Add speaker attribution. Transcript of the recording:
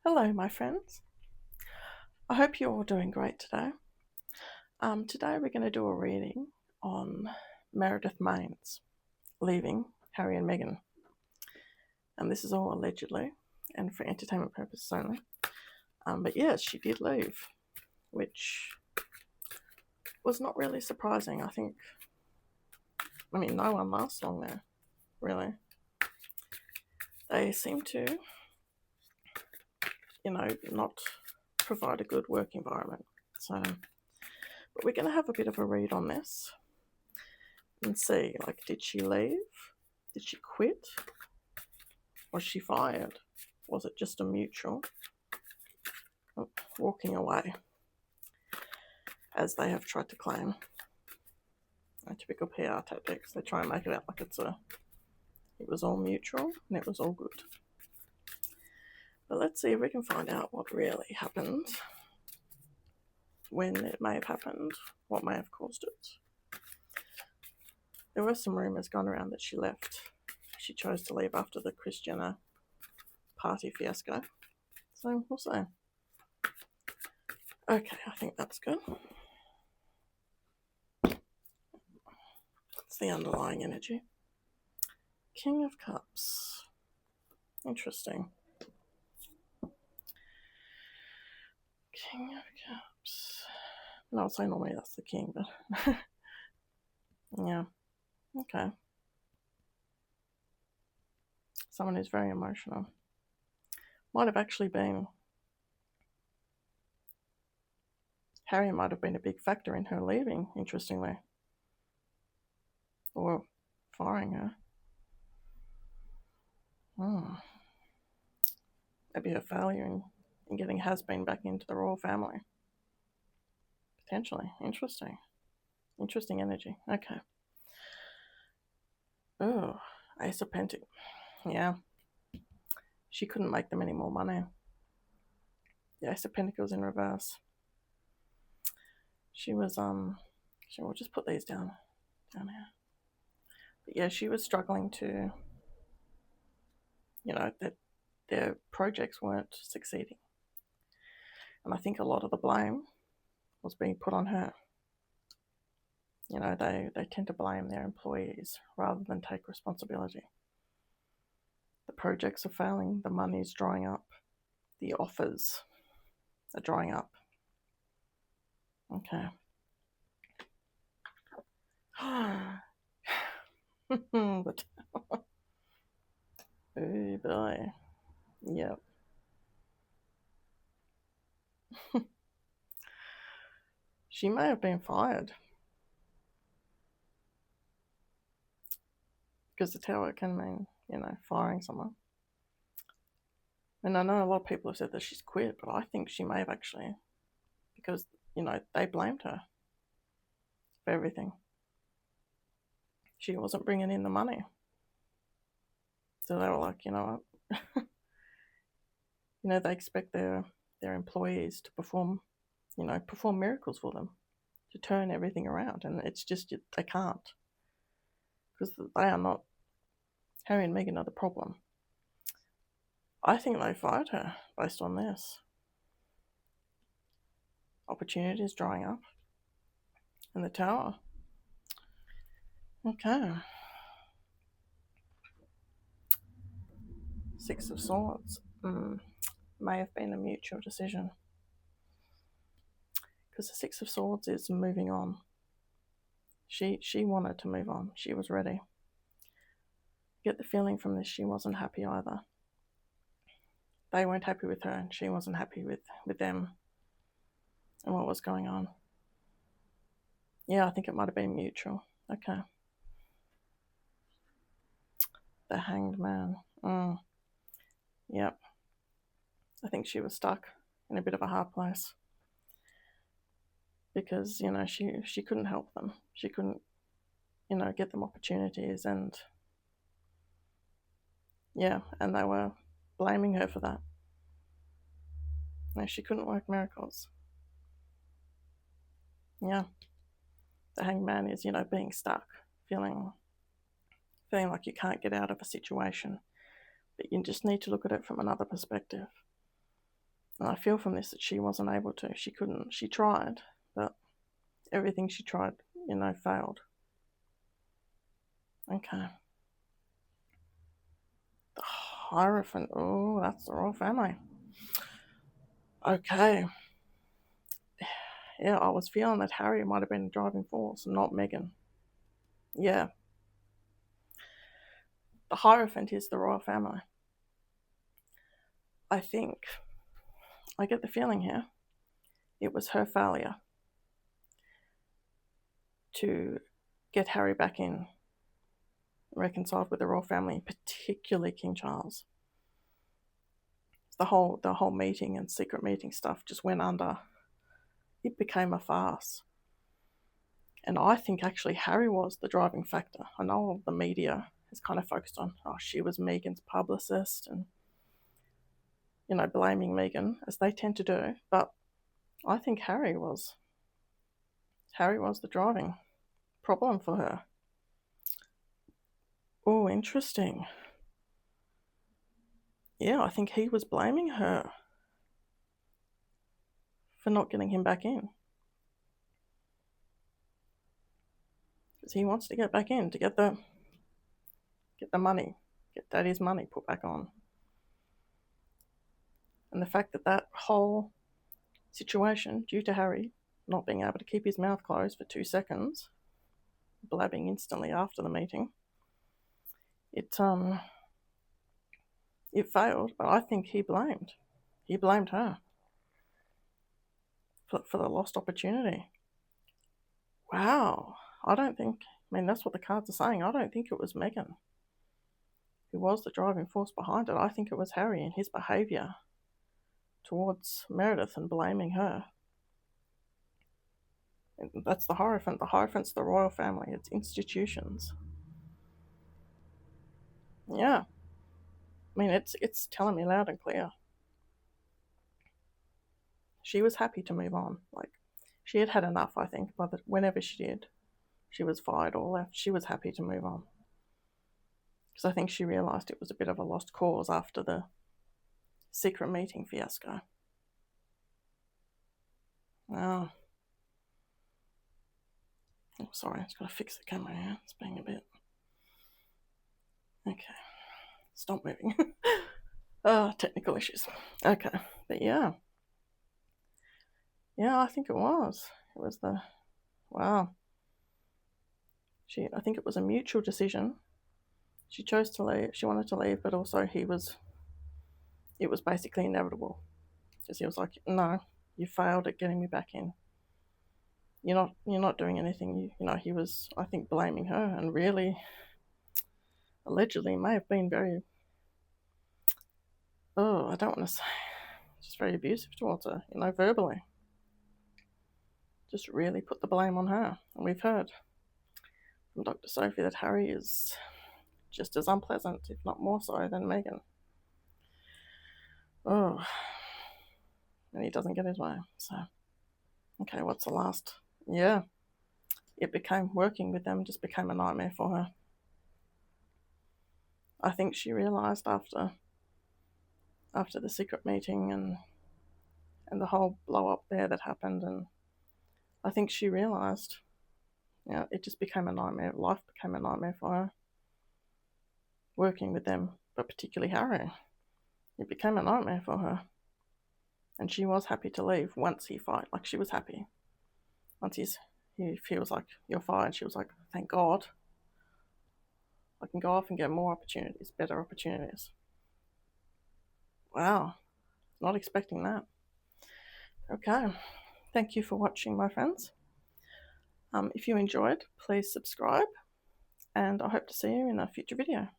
Speaker 1: Hello, my friends. I hope you're all doing great today. Today we're going to do a reading on Meredith Main's leaving Harry and Meghan. And this is all allegedly and for entertainment purposes only. But yes, she did leave, which was not really surprising. No one lasts long there, really. They seem to, not provide a good work environment. But we're going to have a bit of a read on this and see, did she leave? Did she quit? Was she fired? Was it just a mutual walking away, as they have tried to claim? Typical PR tactics. They try and make it out like it was all mutual and it was all good. But let's see if we can find out what really happened, when it may have happened, what may have caused it. There were some rumours going around that she left. She chose to leave after the Kris Jenner party fiasco. So we'll see. Okay, I think that's good. That's the underlying energy. King of Cups. Interesting. King of Cups. No, I'd say normally that's the king, but yeah. Okay. Someone who's very emotional. Might have actually been. Harry might have been a big factor in her leaving, interestingly. Or firing her. Maybe her failure in getting has-been back into the royal family. Potentially. Interesting. Interesting energy. Okay. Oh, Ace of Pentacles. Yeah. She couldn't make them any more money. The Ace of Pentacles in reverse. She was, we'll just put these down here. But yeah, she was struggling to, that their projects weren't succeeding. And I think a lot of the blame was being put on her. They tend to blame their employees rather than take responsibility. The projects are failing, the money's drying up, the offers are drying up. Okay. But oh boy. Yep. She may have been fired. Because the tower can mean, firing someone. And I know a lot of people have said that she's quit, but I think she may have actually, because, they blamed her for everything. She wasn't bringing in the money. So they were like, you know what? They expect their employees to perform miracles for them, to turn everything around. And it's just, they can't. Because they are not, Harry and Meghan are the problem. I think they fired her based on this. Opportunities drying up in the tower. Okay. Six of Swords. May have been a mutual decision. Because the Six of Swords is moving on. She wanted to move on. She was ready. Get the feeling from this she wasn't happy either. They weren't happy with her and she wasn't happy with them and what was going on. Yeah, I think it might have been mutual. Okay. The Hanged Man. Yep. I think she was stuck in a bit of a hard place. Because, she couldn't help them. She couldn't, get them opportunities and they were blaming her for that. No, she couldn't work miracles. Yeah. The Hanged Man is, being stuck, feeling like you can't get out of a situation, but you just need to look at it from another perspective. And I feel from this that she wasn't able to. She couldn't. She tried, but everything she tried, failed. Okay. The Hierophant. Oh, that's the royal family. Okay. Yeah, I was feeling that Harry might have been the driving force, not Meghan. Yeah. The Hierophant is the royal family. I get the feeling here, it was her failure to get Harry back in, reconciled with the royal family, particularly King Charles. The whole meeting and secret meeting stuff just went under. It became a farce. And I think actually Harry was the driving factor. I know the media has kind of focused on, she was Meghan's publicist and, blaming Meghan, as they tend to do. But I think Harry was the driving problem for her. Oh, interesting. Yeah, I think he was blaming her for not getting him back in. Because he wants to get back in to get the money, get Daddy's money put back on. And the fact that whole situation, due to Harry not being able to keep his mouth closed for 2 seconds, blabbing instantly after the meeting, it failed. But I think he blamed her for the lost opportunity. Wow. That's what the cards are saying. I don't think it was Meghan who was the driving force behind it. I think it was Harry and his behaviour towards Meredith and blaming her. And that's the Hierophant. The Hierophant's the royal family. It's institutions. Yeah. It's telling me loud and clear. She was happy to move on. She had enough, I think, but whenever she did, she was fired or left, she was happy to move on. Because I think she realised it was a bit of a lost cause after the secret meeting fiasco. Oh, sorry, I've got to fix the camera here. It's being a bit... Okay. Stop moving. Technical issues. Okay, but yeah. Yeah, I think it was. It was wow. I think it was a mutual decision. She chose to leave. She wanted to leave, but also it was basically inevitable. Because he was like, no, you failed at getting me back in. You're not doing anything. He was, I think, blaming her and really, allegedly, may have been very, I don't want to say, just very abusive towards her, verbally. Just really put the blame on her. And we've heard from Dr. Sophie that Harry is just as unpleasant, if not more so, than Meghan. Oh, and he doesn't get his way. So, okay, what's the last? Yeah, working with them just became a nightmare for her. I think she realised after the secret meeting and the whole blow up there that happened, and I think she realised, it just became a nightmare. Life became a nightmare for her. Working with them, but particularly Harry, it became a nightmare for her. And she was happy to leave once he fired. She was happy. Once he was like, you're fired, she was like, thank God. I can go off and get more opportunities, better opportunities. Wow, not expecting that. Okay, thank you for watching, my friends. If you enjoyed, please subscribe, and I hope to see you in a future video.